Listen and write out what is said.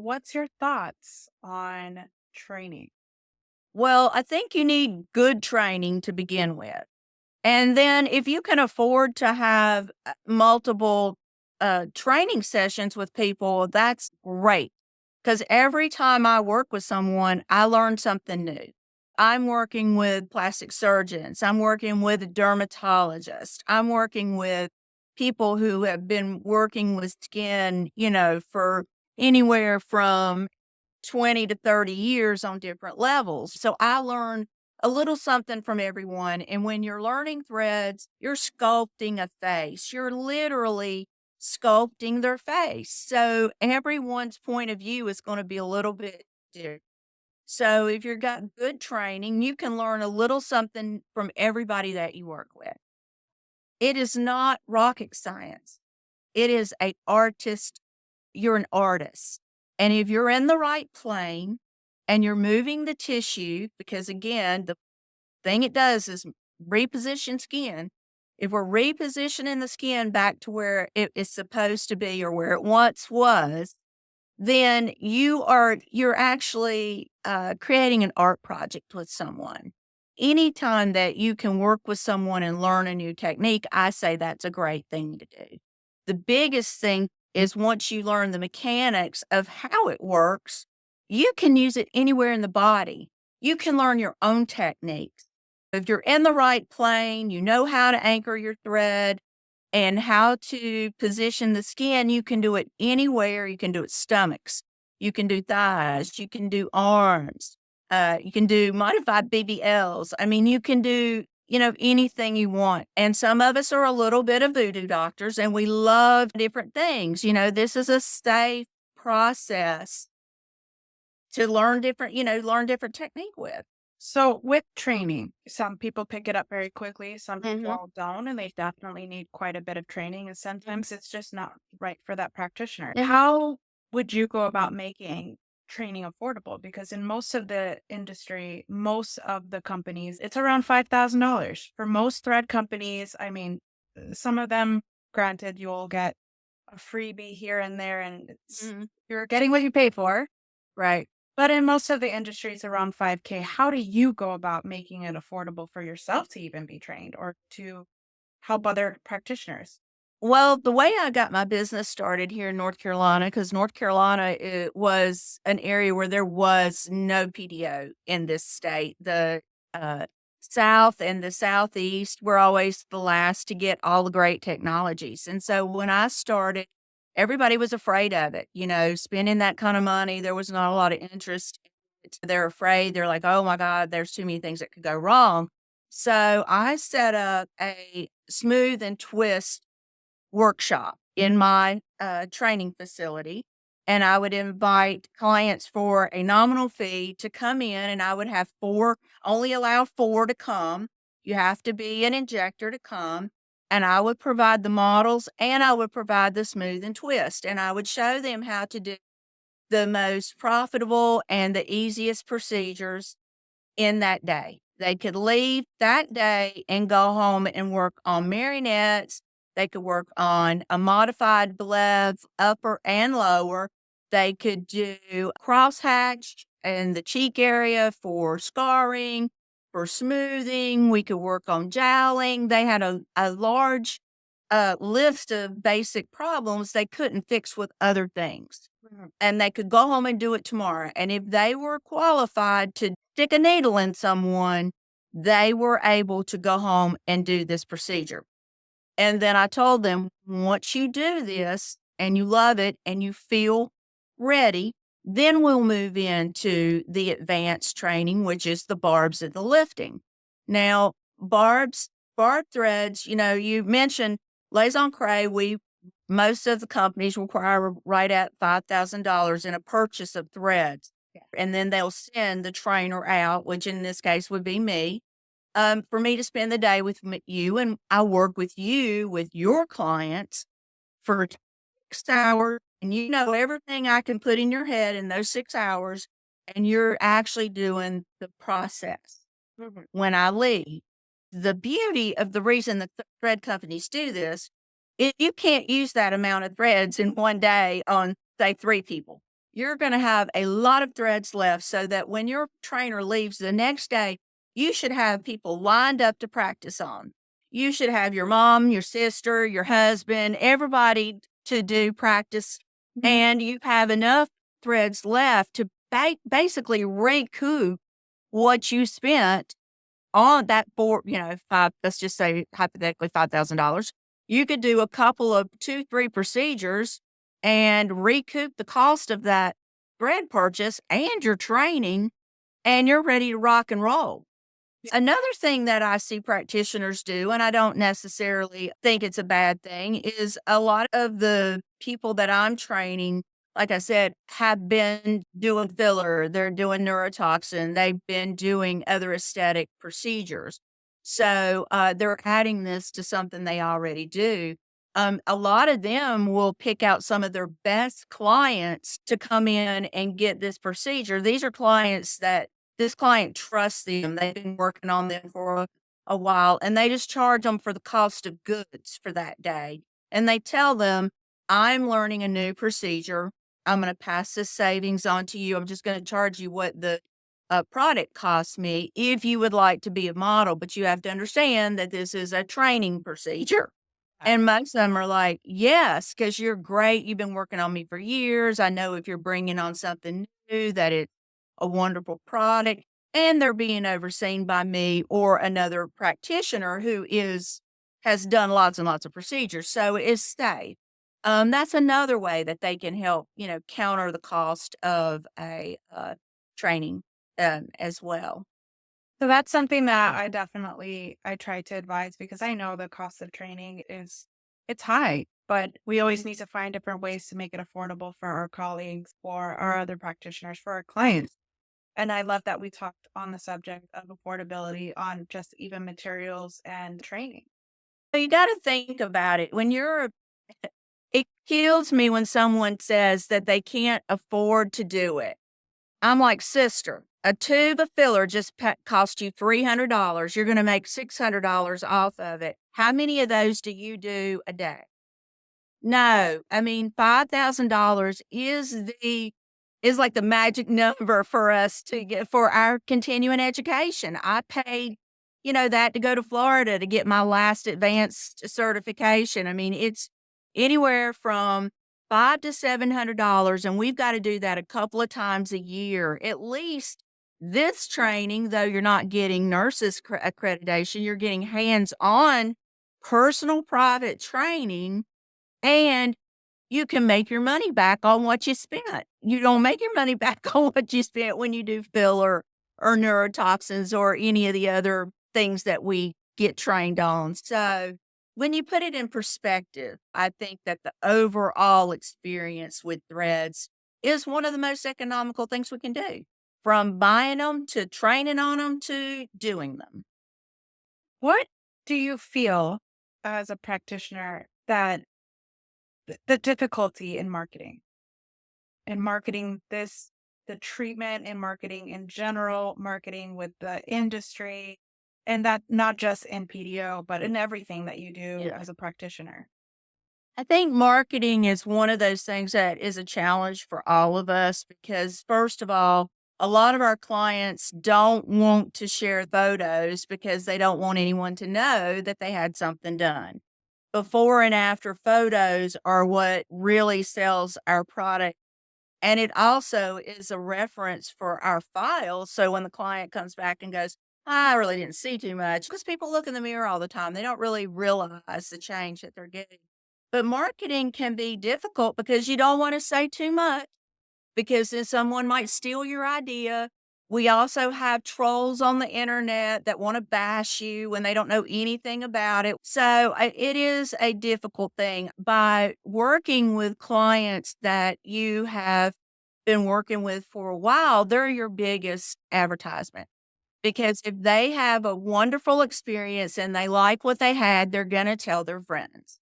what's your thoughts on training? Well, I think you need good training to begin with. And then if you can afford to have multiple training sessions with people, that's great. Because every time I work with someone, I learn something new. I'm working with plastic surgeons, I'm working with a dermatologist, I'm working with people who have been working with skin, for anywhere from 20 to 30 years on different levels. So I learn a little something from everyone. And when you're learning threads, you're sculpting a face. You're literally sculpting their face. So everyone's point of view is going to be a little bit different. So if you've got good training, you can learn a little something from everybody that you work with. It is not rocket science. It is a artist. You're an artist. And if you're in the right plane and you're moving the tissue, because again, the thing it does is reposition skin. If we're repositioning the skin back to where it is supposed to be or where it once was, then you're actually creating an art project with someone. Anytime that you can work with someone and learn a new technique, I say that's a great thing to do. The biggest thing is once you learn the mechanics of how it works, you can use it anywhere in the body. You can learn your own techniques. If you're in the right plane, you know how to anchor your thread and how to position the skin. You can do it anywhere. You can do it stomachs, you can do thighs, you can do arms, you can do modified BBLs. I mean, you can do, anything you want. And some of us are a little bit of voodoo doctors and we love different things. This is a safe process to learn different technique with. So, with training, some people pick it up very quickly, some Mhm. people don't, and they definitely need quite a bit of training. And sometimes it's just not right for that practitioner. Mhm. How would you go about making training affordable? Because in most of the industry, most of the companies, it's around $5,000 for most thread companies. I mean, some of them, granted, you'll get a freebie here and there, and Mhm. you're getting what you pay for. Right. But in most of the industries around 5K, how do you go about making it affordable for yourself to even be trained or to help other practitioners? Well, the way I got my business started here in North Carolina, because North Carolina, it was an area where there was no PDO in this state. The uh, South and the Southeast were always the last to get all the great technologies. And so when I started, everybody was afraid of it, spending that kind of money. There was not a lot of interest in it. They're afraid. They're like, oh my God, there's too many things that could go wrong. So I set up a smooth and twist workshop in my training facility. And I would invite clients for a nominal fee to come in, and I would have only allow four to come. You have to be an injector to come. And I would provide the models and I would provide the smooth and twist. And I would show them how to do the most profitable and the easiest procedures in that day. They could leave that day and go home and work on marionettes. They could work on a modified bleb, upper and lower. They could do crosshatch in the cheek area for scarring, for smoothing. We could work on jowling. They had a large list of basic problems they couldn't fix with other things, Mhm. and they could go home and do it tomorrow. And if they were qualified to stick a needle in someone, they were able to go home and do this procedure. And then I told them, once you do this and you love it and you feel ready, then we'll move into the advanced training, which is the barbs and the lifting. Now, barb threads, you mentioned Les Cray. Most of the companies require right at $5,000 in a purchase of threads. Yeah. And then they'll send the trainer out, which in this case would be me, for me to spend the day with you. And I work with you, with your clients for 6 hours. And you know everything I can put in your head in those 6 hours. And you're actually doing the process Mhm. when I leave. The beauty of the reason that the thread companies do this is you can't use that amount of threads in one day on, say, three people. you're going to have a lot of threads left so that when your trainer leaves the next day, you should have people lined up to practice on. You should have your mom, your sister, your husband, everybody to do practice, Mhm. and you have enough threads left to basically recoup what you spent on that for, five, let's just say hypothetically $5,000. You could do a couple of 2, 3 procedures and recoup the cost of that thread purchase and your training, and you're ready to rock and roll. Another thing that I see practitioners do, and I don't necessarily think it's a bad thing, is a lot of the people that I'm training, like I said, have been doing filler, they're doing neurotoxin, they've been doing other aesthetic procedures. So they're adding this to something they already do. A lot of them will pick out some of their best clients to come in and get this procedure. These are clients that this client trusts them. They've been working on them for a while, and they just charge them for the cost of goods for that day. And they tell them, I'm learning a new procedure. I'm going to pass this savings on to you. I'm just going to charge you what the product costs me if you would like to be a model, but you have to understand that this is a training procedure. And most of them are like, yes, because you're great. You've been working on me for years. I know if you're bringing on something new, that it's a wonderful product, and they're being overseen by me or another practitioner who has done lots and lots of procedures. So it's safe. That's another way that they can help, counter the cost of a training as well. So that's something that I try to advise because I know the cost of training is it's high, but we always need to find different ways to make it affordable for our colleagues, for our other practitioners, for our clients. And I love that we talked on the subject of affordability on just even materials and training. So you got to think about it. It kills me when someone says that they can't afford to do it. I'm like, sister, a tube of filler just cost you $300. You're going to make $600 off of it. How many of those do you do a day? No, I mean, $5,000 is like the magic number for us to get for our continuing education. I paid, that to go to Florida to get my last advanced certification. I mean, it's anywhere from five to $700, and we've got to do that a couple of times a year. At least this training, though you're not getting nurses accreditation, you're getting hands-on personal private training, and you can make your money back on what you spent. You don't make your money back on what you spent when you do filler or neurotoxins or any of the other things that we get trained on. So when you put it in perspective, I think that the overall experience with threads is one of the most economical things we can do, from buying them to training on them to doing them. What do you feel as a practitioner that the difficulty in marketing this, the treatment and marketing in general, marketing with the industry, and that not just in PDO, but in everything that you do Yeah. as a practitioner? I think marketing is one of those things that is a challenge for all of us because, first of all, a lot of our clients don't want to share photos because they don't want anyone to know that they had something done. Before and after photos are what really sells our product. And it also is a reference for our files. So when the client comes back and goes, I really didn't see too much, because people look in the mirror all the time. They don't really realize the change that they're getting. But marketing can be difficult because you don't want to say too much because then someone might steal your idea. We also have trolls on the internet that want to bash you when they don't know anything about it. So it is a difficult thing. By working with clients that you have been working with for a while, they're your biggest advertisement. Because if they have a wonderful experience and they like what they had, they're going to tell their friends.